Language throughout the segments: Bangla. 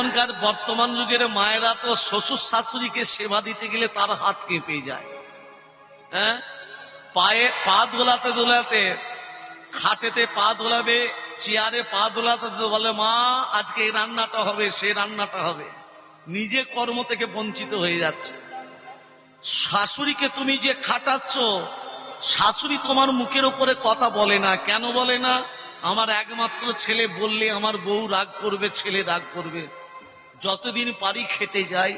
এখনকার বর্তমান যুগের মায়েরা তো শ্বশুর শাশুড়িকে সেবা দিতে গেলে তার হাত কেঁপে যায়। হ্যাঁ, পায়ে পা দোলাতে দোলাতে, খাটেতে পা দোলাবে, চেয়ারে পা দোলাতে বলে মা আজকে এই রান্নাটা হবে, সে রান্নাটা হবে। নিজে কর্ম থেকে বঞ্চিত হয়ে যাচ্ছে। শাশুড়িকে তুমি যে খাটাচ্ছ, শাশুড়ি তোমার মুখের উপরে কথা বলে না। কেন বলে না? আমার একমাত্র ছেলে বললে আমার বউ রাগ করবে, ছেলে রাগ করবে। যতদিন পারি খেটে যাই।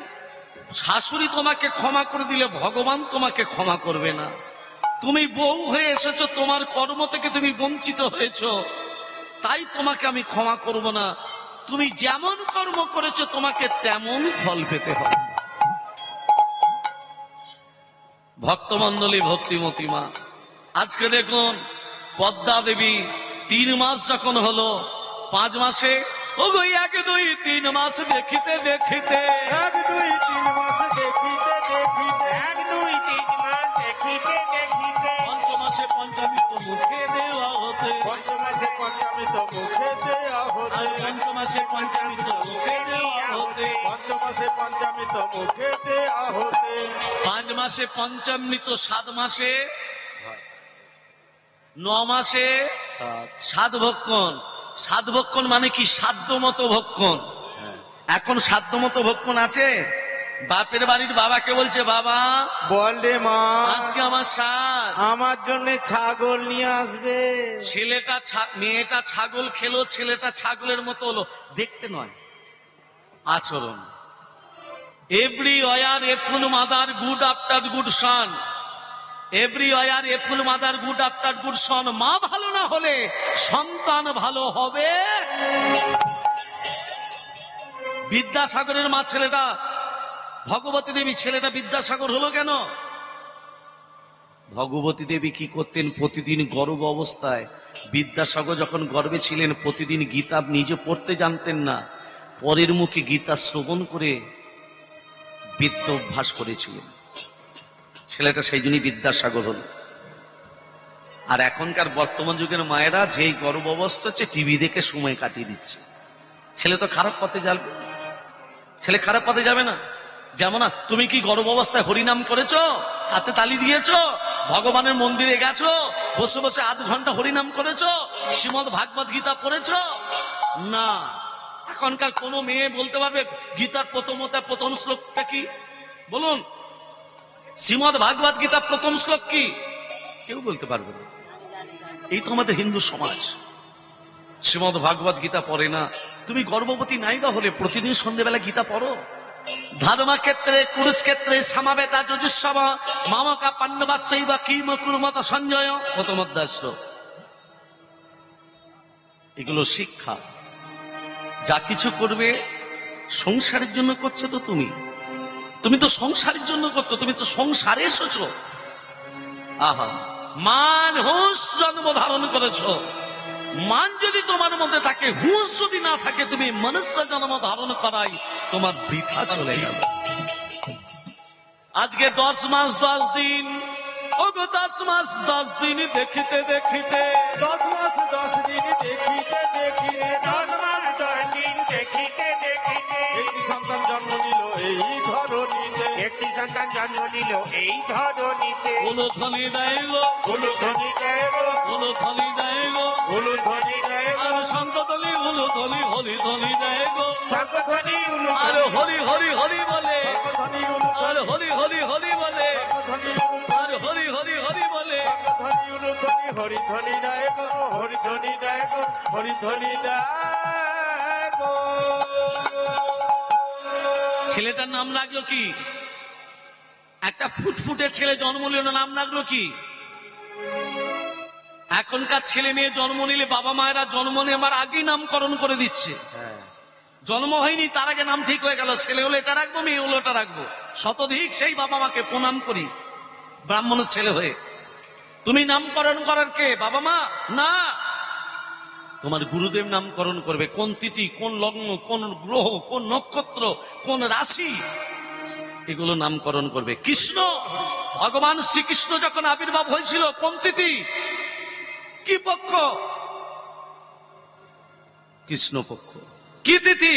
শাশুড়ি তোমাকে ক্ষমা করে দিলে ভগবান তোমাকে ক্ষমা করবে না। তুমি বউ হয়ে এসেছো, তোমার কর্ম থেকে তুমি বঞ্চিত হয়েছো, তাই তোমাকে আমি ক্ষমা করব না। তুমি যেমন কর্ম করেছো তোমাকে তেমন ফল পেতে হবে। ভক্তমন্ডলী, ভক্তিমতী মা, আজকে দেখুন পদ্মা দেবী 3 মাস যখন হলো, 5 মাসে ও গো 1 2 3 মাস দেখিতে দেখিতে, 1 2 3 মাস দেখিতে দেখিতে, 1 2 3 মাস দেখিতে দেখিতে, পঞ্চমাসে পঞ্চামৃত মুখে দেওয়া হতে, পঞ্চমাসে পঞ্চামৃত মুখে দেওয়া হতে, পঞ্চমাসে পঞ্চামৃত মুখে দেওয়া হতে, পঞ্চমাসে পঞ্চামৃত মুখে দেওয়া হতে, 5 মাসে পঞ্চামৃত, 7 মাসে 9 মাসে 7 ভক্ষণ। 7 ভক্ষণ মানে কি? সাধ্য মতো ভক্ষণ। এখন সাধ্য মতো ভক্ষণ আছে? বাপের বাড়ির বাবাকে বলছে বাবা বল রে মা আজকে আমার সাথ, আমার জন্য ছাগল নিয়ে আসবে। ছেলেটা মেয়েটা ছাগল খেলো, ছেলেটা ছাগলের মতো হলো, দেখতে নয়, আচরণ। এভরি ওয়ার এ ফুল মাদার গুড আফটার গুড সন, এভরি ওয়ার এ ফুল মাদার গুড আফটার গুড সন। মা ভালো না হলে সন্তান ভালো হবে। বিদ্যাসাগরের মা ছেলেটা, ভগবতী দেবী ছেলেটা বিদ্যাসাগর হলো কেন? ভগবতী দেবী কি করতেন? প্রতিদিন গর্ভ অবস্থায়, বিদ্যাসাগর যখন গর্ভে ছিলেন প্রতিদিন গীতা নিজে পড়তে জানতেন না, পরের মুখে গীতা শ্রবণ করে বিদ্যা অভ্যাস করেছিলেন। ছেলেটা সেই জন্যই বিদ্যাসাগর হল। আর এখনকার বর্তমান যুগের মায়েরা যেই গর্ভ অবস্থা হচ্ছে টিভি দেখে সময় কাটিয়ে দিচ্ছে। ছেলে তো খারাপ পথে যাবে, ছেলে খারাপ পথে যাবে না। যেমন না, তুমি কি গর্ভ অবস্থায় হরিনাম করেছো, হাতে তালি দিয়েছো, ভগবানের মন্দিরে গেছো, বসে বসে আধ ঘন্টা হরিনাম করেছো, শ্রীমদ ভাগবত গীতা পড়েছো? না। এখনকার কোন মেয়ে বলতে পারবে গীতার প্রথম শ্লোকটা কি? বলুন, শ্রীমদ ভাগবত গীতা প্রথম শ্লোক কি? কেউ বলতে পারবে না। এই তো আমাদের হিন্দু সমাজ, শ্রীমদ ভাগবত গীতা পড়ে না। তুমি গর্ভবতী নাইবা হলে প্রতিদিন সন্ধ্যেবেলা গীতা পড়ো। ধর্মক্ষেত্রে কুরুক্ষেত্রে সমাবেতা যজুঃসম মামকা পাণ্ডবাস্যৈবা কিম কুর্মত সঞ্জয়, প্রথম অধ্যায় শ্লোক। এগুলো শিক্ষা। যা কিছু করবে সংসারের জন্য করছো তো তুমি, তুমি তো সংসারের জন্য করছো, তুমি তো সংসারে এসেছো। আহা, মান হুঁশ জন্ম ধারণ করেছো। মান যদি তোমার মধ্যে থাকে, হুঁশ যদি না থাকে, তুমি মনুষ্য জন্ম ধারণ করাই তোমার বৃথা চলে গেল। আজকে 10 মাস 10 দিন, ওগো 10 মাস 10 দিন দেখিতে দেখিতে, 10 মাস 10 দিন দেখিতে দেখিতে, 10 মাস 10 দিন দেখিতে দেখিতে, একটি সন্তান জন্ম নিল এই ধরনীতে, একটি সন্তান জন্ম নিল এই ধরনীতে। উলুধ্বনি দেয় গো, উলুধ্বনি দেয় গো, উলুধ্বনি দেয় গো, উলুধ্বনি দেয় গো, আর শঙ্খধ্বনি উলুধ্বনি হরি ধ্বনি দেয় গো, শঙ্খধ্বনি আর উলুধ্বনি, হরি হরি হরি বলে, শঙ্খধ্বনি আর উলুধ্বনি, হরি হরি হরি বলে, শঙ্খধ্বনি আর হরি হরি হরি বলে। শঙ্খধ্বনি উলুধ্বনি, হরিধ্বনি দেয় গো, হরিধ্বনি দেয় গো, হরিধ্বনি দেয় গো। ছেলেটার নাম রাখলো কি? একটা ফুটফুটে ছেলে জন্ম নিল, নাম রাখলো কি? এখনকার ছেলে মেয়ে জন্ম নিলে বাবা মায়েরা জন্ম নেওয়ার আগেই নামকরণ করে দিচ্ছে। জন্ম হয়নি তার আগে নাম ঠিক হয়ে গেল, ছেলে হলো এটা রাখবো, মেয়ে হলো এটা রাখবো। শতধিক সেই বাবা মাকে প্রণাম করি ব্রাহ্মণের ছেলে হয়ে। তুমি নামকরণ করার কে? বাবা মা না, তোমার গুরুদেব নামকরণ করবে। কোন তিথি, কোন লগ্ন, কোন গ্রহ, কোন নক্ষত্র, কোন রাশি, এগুলো নামকরণ করবে। কৃষ্ণ, ভগবান শ্রীকৃষ্ণ যখন আবির্ভাব হয়েছিল কোন তিথি, কি পক্ষ? কৃষ্ণ পক্ষ। কি তিথি?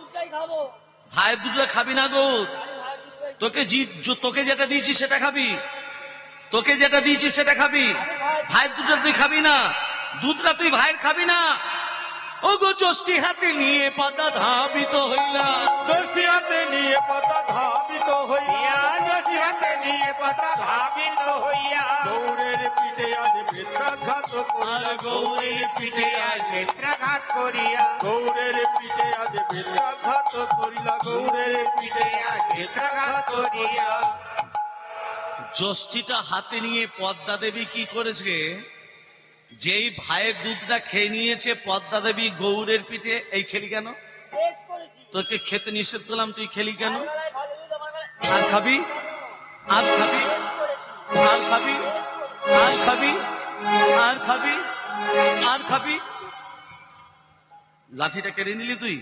দুধটাই খাবো। ভাইয়ের দুধটা খাবি না গৌর? আমি ভাইয়ের দুধটাই তোকে যেটা দিয়েছি সেটা খাবি, তোকে যেটা দিয়েছি সেটা খাবি। ভাইয়ের দুধটা তুই খাবি না, দুধটা তুই ভাইয়ের খাবি না। ও গো ষষ্ঠী হাতে নিয়ে পাতা ধাবিত হইলা, ষষ্ঠী হাতে নিয়ে পাতা ধাবিত হইয়া, ষষ্ঠী হাতে নিয়ে পাতা ধাবিত হইয়া, গৌরের পিঠে আজ বেত্রাঘাত করিয়া, গৌরের পিঠে আজ বেত্রাঘাত করিয়া, গৌরের পিঠে আজ বেত্রাঘাত করিলা, গৌরের পিঠে আজ বেত্রাঘাত করিয়া। ষষ্ঠীটা হাতে নিয়ে পদ্মা দেবী কি করেছে? যেই ভাইয়ের দুধটা খেয়ে নিয়েছে পদ্মা দেবী গৌরের পিঠে, এই খেলি কেন? বেশ করেছি। তোকে খেতে নিষেধ করলাম, তুই খেলি কেন? আমার বেলায় ভালো দুধ, আমার বেলায় আর খাবি, আর খাবি, বেশ করেছি। আর খাবি, আর খাবি, আর খাবি, আর খাবি। লাঠিটা কেড়ে নিলি তুই,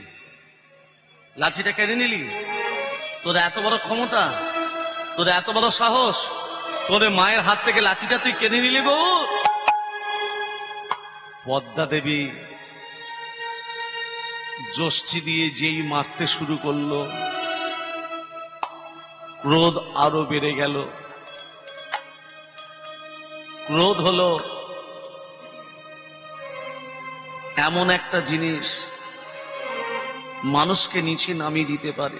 লাঠিটা কেড়ে নিলি। তোর এত বড় ক্ষমতা, তোর এত বড় সাহস, তোর মায়ের হাত থেকে লাঠিটা তুই কেড়ে নিলি গো। পদ্মা দেবী ষষ্ঠী দিয়ে যেই মারতে শুরু করলো, ক্রোধ আরো বেড়ে গেল। ক্রোধ হলো এমন একটা জিনিস মানুষকে নিচে নামিয়ে দিতে পারে।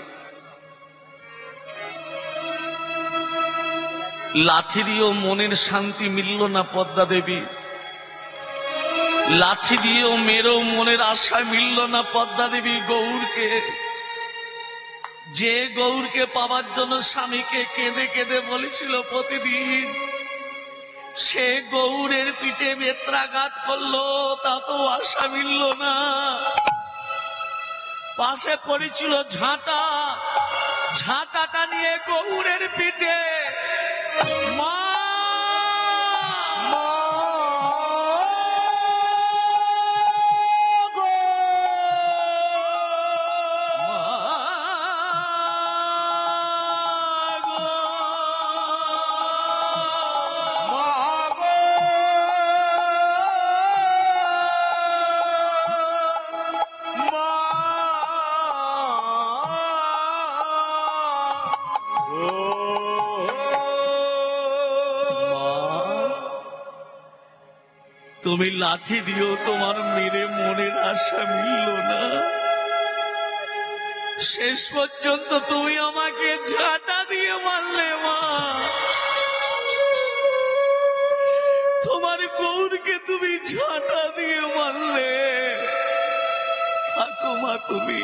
লাঠি দিয়েও মনের শান্তি মিলল না পদ্মা দেবী, লাঠি দিয়েও মেরেও মনের আশা মিলল না পদ্মা দেবী গৌরকে। যে গৌরকে পাওয়ার জন্য স্বামীকে কেঁদে কেঁদে বলেছিল প্রতিদিন, সে গৌরের পিঠে বেত্রাঘাত করলো, তা তো আশা মিলল না। পাশে পড়েছিল ঝাঁটা, ঝাঁটাটা নিয়ে গৌরের পিঠে মা তুমি লাঠি দিও তোমার মেরে মনের আশা মিলল না। শেষ পর্যন্ত তুমি আমাকে ঝাঁটা দিয়ে মারলে মা। তোমার গৌরকে তুমি ঝাঁটা দিয়ে মারলে। থাকো মা, তুমি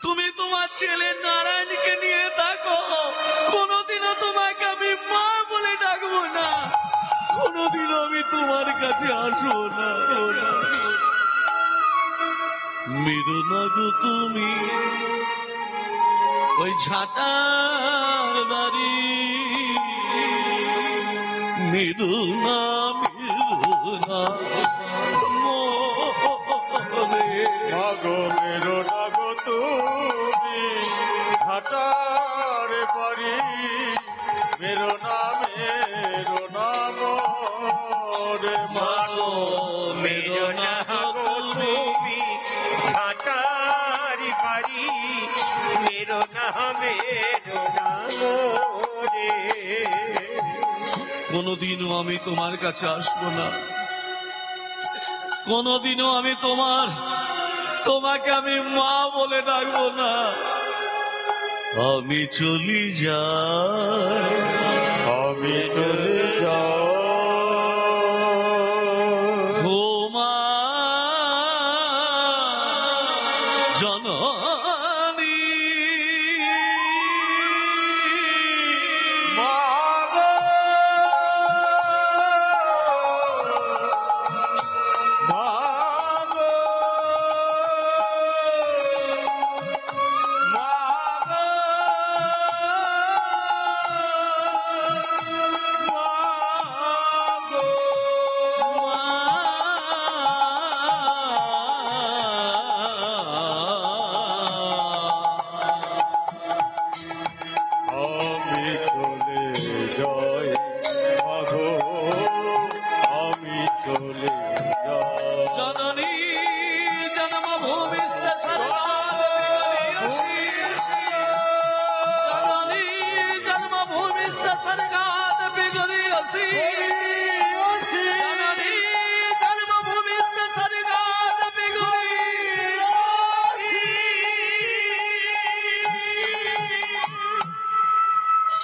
তুমি তোমার ছেলে নারায়ণকে নিয়ে থাকো। কোনোদিনও তোমাকে আমি মা বলে ডাকবো না, কোনোদিনও আমি তোমার কাছে আসবো না। মেরো না গো তুমি ওই ঝাঁটার বাড়ি, মেরো না, মেরো না মাগো মেরো না গো তুমি ঝাঁটার বাড়ি, মেরো না, মেরো না মোরে মাগো, মেরো না গো তুমি ঝাঁটার বাড়ি, মেরো না, মেরো না মোরে। কোনোদিনও আমি তোমার কাছে আসবো না, কোনোদিনও আমি তোমাকে আমি মা বলে ডাকবো না। আমি চলি যাই, আমি চলে যাও ও মা জননী। মাগো, মাগো, মাগো, মাগো।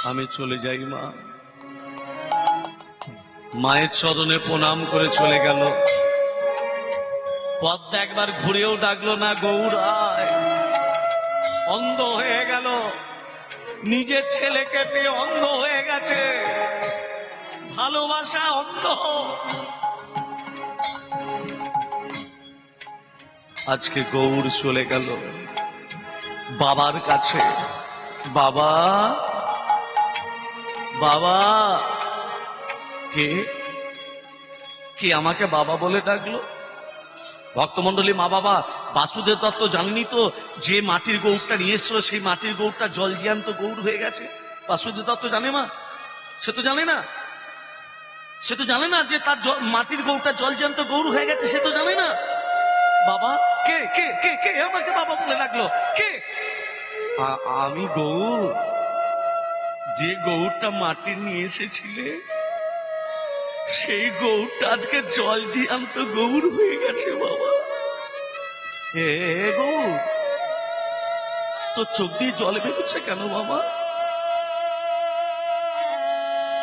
আমি চলে যাই মা। মায়ের চরণে প্রণাম করে চলে গেল। পদ্মা একবার ঘুরেও ডাকলো না, গৌর আয়। অন্ধ হয়ে গেল, নিজের ছেলেকে পেয়ে অন্ধ হয়ে গেছে, ভালোবাসা অন্ধ। আজকে গৌর চলে গেল বাবার কাছে। বাবা, বাবা। কে কে আমাকে বাবা বলে ডাকলো? ভক্তমন্ডলী, মা বাবা, বাসুদেব দত্ত জানেনি তো যে মাটির গৌরটা নিয়ে এসছিল সেই মাটির গৌরটা জল জিয়ান্ত গৌর হয়ে গেছে? বাসুদেব দত্ত জানে মা? সে তো জানে না। সে তো জানে না যে তার মাটির গৌরটা জল জিয়ান্ত গৌর হয়ে গেছে। সে তো জানে না। বাবা, কে কে কে কে আমাকে বাবা বলে ডাকলো? কে? আমি গৌর। যে গৌরটা মাটির নিয়ে এসেছিলে সেই গৌরটা আজকে জল জিয়ান্ত গৌর হয়ে গেছে বাবা। হে গৌর, তোর চোখ দিয়ে জল বেরোচ্ছে কেন বাবা?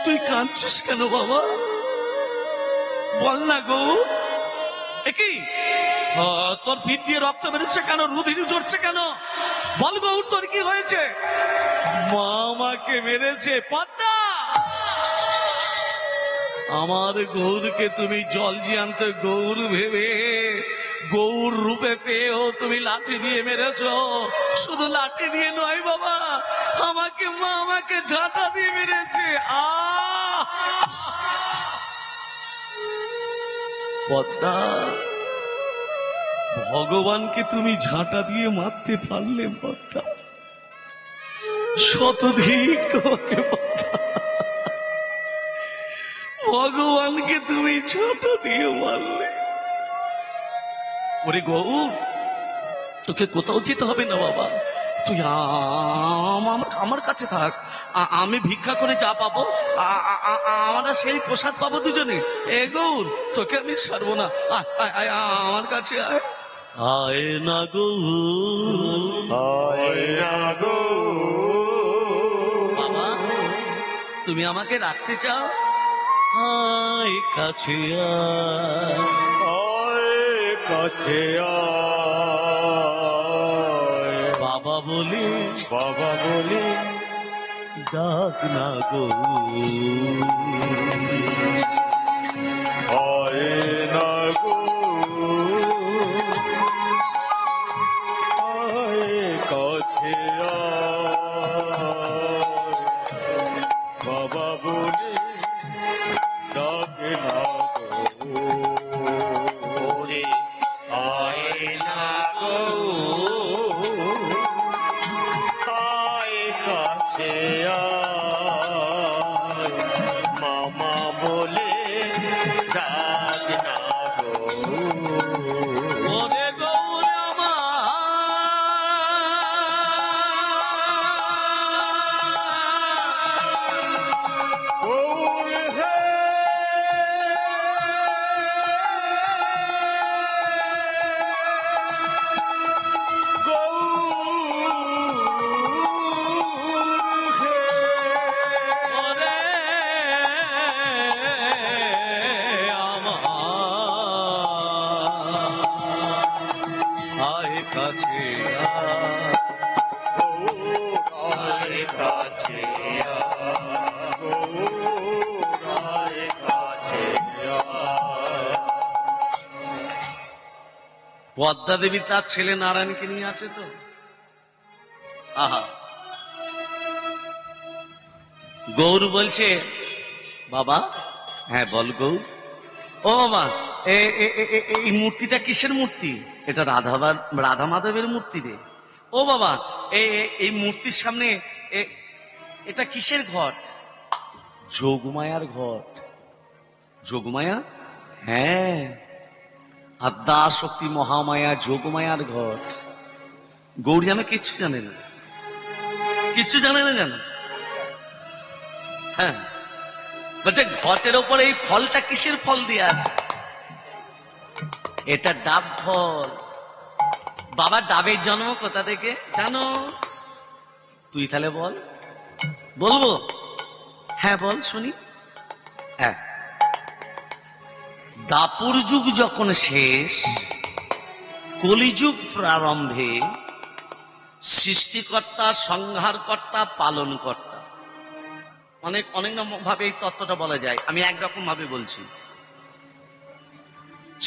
তুই কাঁদছিস কেন বাবা? বল না গৌর। একই তোর পিঠ দিয়ে রক্ত বেরোচ্ছে কেন? রুধির ঝরছে কেন? বল গৌর, তোর কি হয়েছে? মা আমাকে মেরেছে। পদ্মা, আমার গৌরকে তুমি জল জিয়ান্ত গৌর ভেবে গৌর রূপে পেয়েও তুমি লাঠি দিয়ে মেরেছ। শুধু লাঠি দিয়ে নয় বাবা, আমাকে মা আমাকে ঝাঁটা দিয়ে মেরেছে। পদ্মা, ভগবানকে তুমি ঝাঁটা দিয়ে মারতে পারলে পদ্মা? শতধিক তোমাকে ভগবানকে তুমি ঝাঁটা দিয়ে মারলে। ওরে গৌর, তোকে কোথাও যেতে হবে না বাবা। তুই আমার কাছে থাক। আমি ভিক্ষা করে যা পাবো আমরা সেই প্রসাদ পাবো দুজনে। এ গৌর, তোকে আমি ছাড়বো না। আমার কাছে আয়। আয় না গৌর, আয় না গৌর। বাবা, তুমি আমাকে রাখতে চাও? আয় কাছে আয়। আয় কাছে আয়। বাবা বলে, বাবা বলে ডাক না গৌর। আয় না গৌর। আয় কাছে আয়। বাবা বলে ডাকে না গৌর। আয় না গৌর। আয় কাছে আয়। মামা বলে ডাক না গৌর। ওরে গৌর আমার, গৌর হে গৌর হে। ওরে আমার, আয় কাছে আয়। গৌর কাছে গৌর কাছে। পদ্মা দেবী তার ছেলে নারায়ণকে নিয়ে আছে তো। আহা, গৌর বলছে, বাবা। হ্যাঁ বল গৌর। ও বাবা, এই মূর্তিটা কিসের মূর্তি? এটা রাধা মাধবের মূর্তি রে। ও বাবা, এই মূর্তির সামনে এটা কিসের ঘট? যোগমায়ার ঘট। যোগমায়া? হ্যাঁ, আদ্যা শক্তি মহামায়া যোগমায়ার ঘট। গৌর যেন কিচ্ছু জানে না, কিচ্ছু জানে না জানো। হ্যাঁ, বলছে ঘটের ওপর এই ফলটা কিসের ফল দিয়ে আছে? এটা ডাব ফল। বাবা, ডাবের জন্ম কোথা থেকে জানো? তুই তাহলে বল। বলবো? হ্যাঁ বল শুনি। হ্যাঁ, দাপুর যুগ যখন শেষ, কলিযুগ প্রারম্ভে, সৃষ্টিকর্তা, সংহারকর্তা, পালনকর্তা, অনেক অনেক ভাবে এই তত্ত্বটা বলা যায়। আমি একরকম ভাবে বলছি।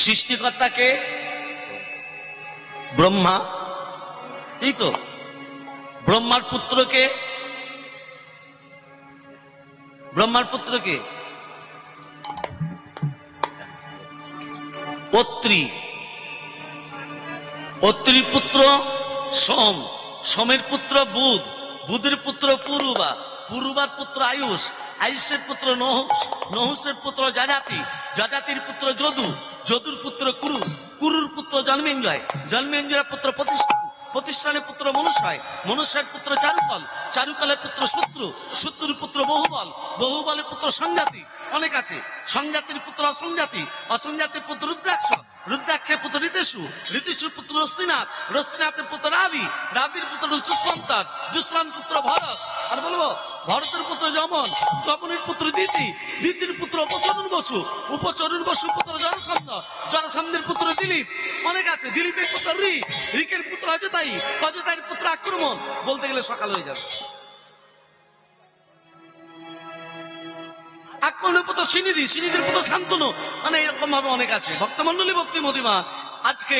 সৃষ্টিকর্তাকে ব্রহ্মা, এই তো ব্রহ্মার পুত্রকে, ব্রহ্মার পুত্রকে অত্রি, অত্রির পুত্র সোম, সোমের পুত্র বুধ, বুধের পুত্র পুরুবা, পুরুবার পুত্র আয়ুষ, আয়ুষের পুত্র নহুষ, নহুষের পুত্র যাজাতি, যাজাতির পুত্র যদু, যদুর পুত্র কুরু, কুরুর পুত্র জন্মেঞ্জয়, জন্মেঞ্জয়ের পুত্র প্রতিষ্ঠান, প্রতিষ্ঠানের পুত্র মনুষ্য়, মনুষ্যের পুত্র চারুকল, চারুকলের পুত্র শত্রু, শত্রুর পুত্র বহুবল, বহুবলের পুত্র সংজাতি, অনেক আছে, সংজাতির পুত্র অসংজাতি, অসংজাতির পুত্র রুদ্রাক্ষ, রুদ্রাক্ষের পুত্র ঋতেশু, ঋতেশুর পুত্র রস্তিনাথ, রস্তিনাথের পুত্র রাবি, রাবির পুত্র দুষ্মন্তর, দুষ্মন্ত পুত্র ভরত, আর বলবো ভরতের পুত্র যমন, যমনের পুত্র দিতি, দিতির পুত্র উপচরণ বসু, উপচরণ বসু পুত্র জরাসন্ধ, জরাসন্ধের পুত্র দিলীপ, অনেক আছে, দিলীপের পুত্র ঋক, ঋকের পুত্র অজতায়ী, অজতায়ীর পুত্র আক্রমণ, বলতে গেলে সকাল হয়ে যাবে। আক্রমণের পুত্র সিনিধি, সিনিধির পুত্র শান্তনু, মানে এরকম ভাবে অনেক আছে। ভক্তমন্ডলী, ভক্তি মদিমা, আজকে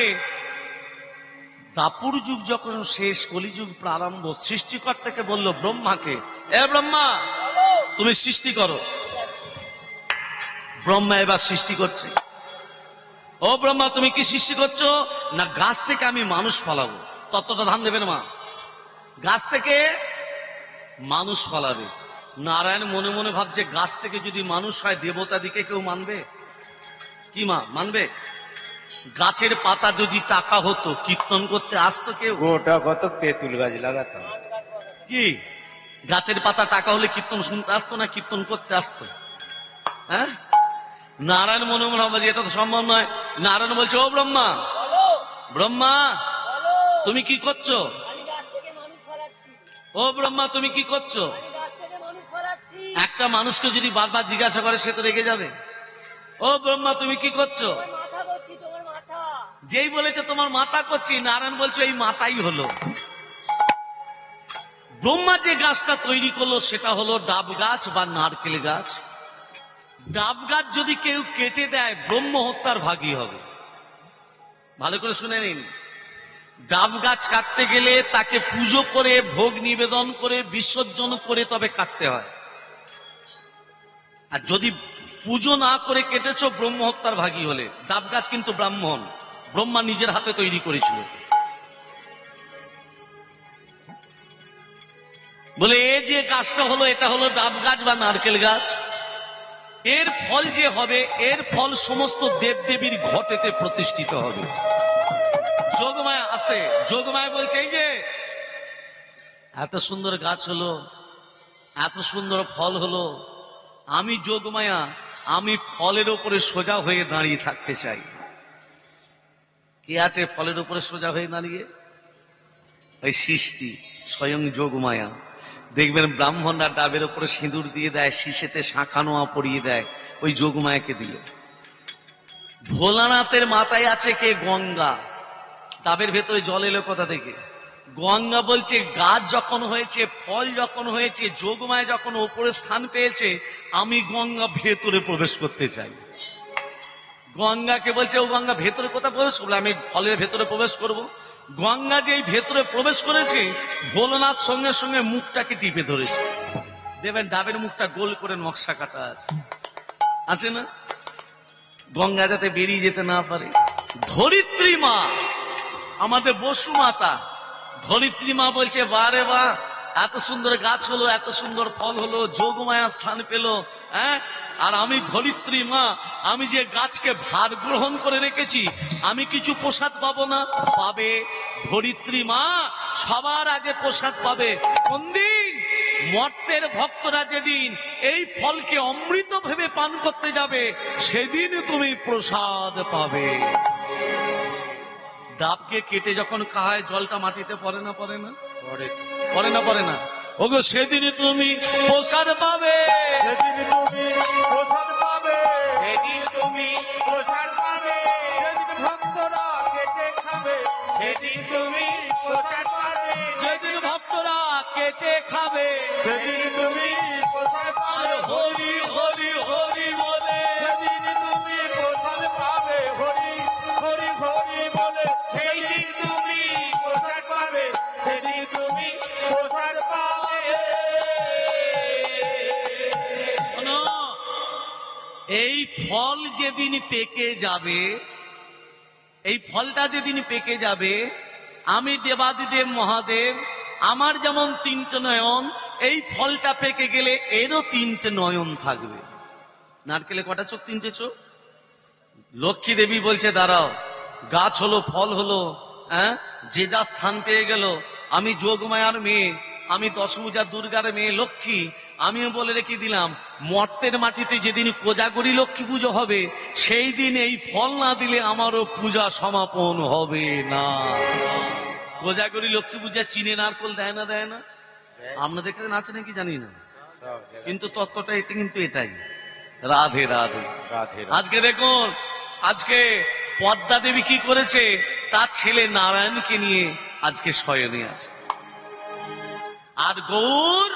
দাপুর যুগ যখন শেষ, কলিযুগ প্রারম্ভ, সৃষ্টিকর্তাকে বলল ব্রহ্মাকে, এ ব্রহ্মা তুমি সৃষ্টি করো। ব্রহ্মা এবার সৃষ্টি করছে। ও ব্রহ্মা তুমি কি সৃষ্টি করছো? না গাছ থেকে আমি মানুষ ফলাবো। তত্ত্বটা ধান দেবেন মা, গাছ থেকে মানুষ ফলাবে। নারায়ণ মনে মনে ভাবছে গাছ থেকে যদি মানুষ হয় দেবতা দিকে কেউ মানবে কি মা? মানবে? গাছের পাতা যদি টাকা হতো কীর্তন করতে আসতো কেউ? গোটা কত তেঁতুল গাছ লাগাতাম। কি গাছের পাতা টাকা হলে কীর্তন শুনতে আসতো না কীর্তন করতে আসতো? হ্যাঁ, নারায়ণ মনে মনে ভাবছে এটা তো সম্ভব নয়। নারায়ণ বলছে ও ব্রহ্মা, বলো ব্রহ্মা বলো, তুমি কি করছো? আমি গাছ থেকে মানুষ ফলাচ্ছি, ও ব্রহ্মা তুমি কি করছো? আমি গাছ থেকে মানুষ ফলাচ্ছি। একটা মানুষকে যদি বারবার জিজ্ঞাসা করে সে তো রেগে যাবে। ও ব্রহ্মা তুমি কি করছো? তোমার মাথা করছি, তোমার মাথা। যেই বলেছে তোমার মাথা করছি, নারায়ণ বলছে এই মাথাই হলো। ব্রহ্মা যে গাছটা তৈরি করলো সেটা হলো ডাব গাছ বা নারকেল গাছ। ডাব গাছ যদি কেউ কেটে দেয় ব্রহ্ম হত্যার ভাগী হবে। ভালো করে শুনে নিন, ডাব গাছ কাটতে গেলে তাকে পুজো করে ভোগ নিবেদন করে বিসর্জন করে তবে কাটতে হয়। আর যদি পুজো না করে কেটেছো ব্রহ্ম হত্যার ভাগী হলে। ডাব গাছ কিন্তু ব্রাহ্মণ, ব্রহ্মা নিজের হাতে তৈরি করেছিল। বলে এ যে গাছটা হলো এটা হলো ডাব গাছ বা নারকেল গাছ। এর ফল যে হবে, এর ফল সমস্ত দেবদেবীর ঘটেতে প্রতিষ্ঠিত হবে। যোগমায়া আসতে, যোগমায়া বলছে এই যে এত সুন্দর গাছ হলো, এত সুন্দর ফল হলো, আমি যোগমায়া আমি ফলের উপরে সোজা হয়ে দাঁড়িয়ে থাকতে চাই। কে আছে ফলের উপরে সোজা হয়ে দাঁড়িয়ে? ওই সৃষ্টি স্বয়ং যোগমায়া। দেখবেন ব্রাহ্মণরা ডাবের উপরে সিঁদুর দিয়ে দেয়, শিশেতে শাঁখা নোয়া পরিয়ে দেয়, ওই যোগমায়াকে দিয়ে। ভোলানাথের মাথায় আছে কে? গঙ্গা। ডাবের ভেতরে জল এলো কোথা থেকে? গঙ্গা বলছে গাছ যখন হয়েছে, ফল যখন হয়েছে, যোগমায়া যখন ওপরে স্থান পেয়েছে, আমি গঙ্গা ভেতরে প্রবেশ করতে চাই। গঙ্গাকে বলছে ও গঙ্গা ভেতরে কোথায় প্রবেশ করবো? আমি ফলের ভেতরে প্রবেশ করব। গঙ্গা যে ভেতরে প্রবেশ করেছে, ভোলানাথ সঙ্গে সঙ্গে মুখটাকে টিপে ধরেছে। দেবেন ডাবের মুখটা গোল করে নকশা কাটা আছে, আছে না? গঙ্গা যাতে বেরিয়ে যেতে না পারে। ধরিত্রী মা, আমাদের বসু মাতা, ধরিত্রী মা বলছে বারে বা, এত সুন্দর গাছ হলো, এত সুন্দর ফল হলো, যোগমায়া স্থান পেল, হ্যাঁ, আর আমি ধরিত্রী মা, আমি যে গাছকে ভার গ্রহণ করে রেখেছি, আমি কিছু প্রসাদ পাবো না? পাবে। ধরিত্রী মা সবার আগে প্রসাদ পাবে। কোন দিন? মর্তের ভক্তরা যেদিন এই ফলকে অমৃত ভেবে পান করতে যাবে, সেদিন তুমি প্রসাদ পাবে। ডাবকে কেটে যখন খায় জলটা মাটিতে পড়ে না? পড়ে না? পড়ে না? পড়ে না? ওগো সেদিন তুমি প্রসাদ পাবে, সেদিন তুমি প্রসাদ পাবে, সেদিন তুমি প্রসাদ পাবে, সেদিন ভক্তরা কেটে খাবে, সেদিন তুমি প্রসাদ পাবে, যেদিন ভক্তরা কেটে খাবে, সেদিন তুমি প্রসাদ আর পাবে, হরি হরি হরি বলে সেদিন তুমি প্রসাদ পাবে, হরি হরি হরি বলে, সেই দিন তুমি প্রসাদ পাবে, সেদিন তুমি প্রসাদ পাবে। শোনো, এই ফল যেদিন পেকে যাবে, এই ফলটা যেদিন পেকে যাবে, আমি দেবাদিদেব মহাদেব, আমার যেমন তিনটে নয়ন, এই ফলটা পেকে গেলে এরও তিনটে নয়ন থাকবে। নারকেলে কটা চোখ? তিনটে চোখ। লক্ষ্মী দেবী বলছে দাঁড়াও, গাছ হলো, ফল হলো, হ্যাঁ, যে যা স্থান পেয়ে গেল। আমি যোগমায়ার মেয়ে, আমি দশভুজা দুর্গার মেয়ে লক্ষ্মী, আমিও বলে রেখে দিলাম, মর্তের মাটিতে যেদিন কোজাগরী লক্ষ্মী পুজো হবে, সেই দিন এই ফল না দিলে আমারও পূজা সমাপন হবে না। কোজাগরী লক্ষ্মী পূজা চিনে নারকল দেয় না? দেয় না? আপনাদের কাছে আছে নাকি জানি না, কিন্তু তত্ত্বটা এটা কিন্তু এটাই। রাধে রাধে। রাধে আজকে দেখুন, আজকে পদ্মা দেবী কি করেছে, তার ছেলে নারায়ণকে নিয়ে আজকে শয়নে আছে। আর গৌর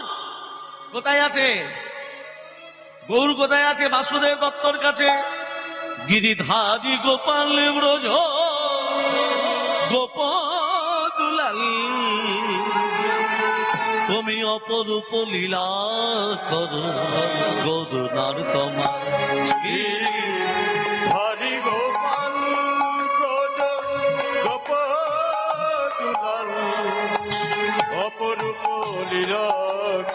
কোথায় আছে? গৌর কোথায় আছে? বাসুদেব দত্তর কাছে। গিরিধারী গোপাল ব্রজ গোপদুলাল, তুমি অপরূপ লীলা করো গৌরনার তোমার। হরি গোপাল ব্রজ গোপদুলাল, অপরূপ লীলা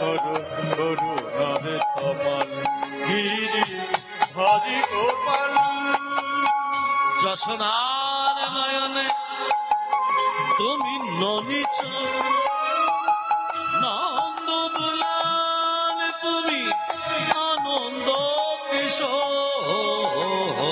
করো করুণার তমাল। গিরি হরি গোপাল, যশোদার নয়নে তুমি ননিচ, নন্দ দুলাল তুমি আনন্দ কিশোর।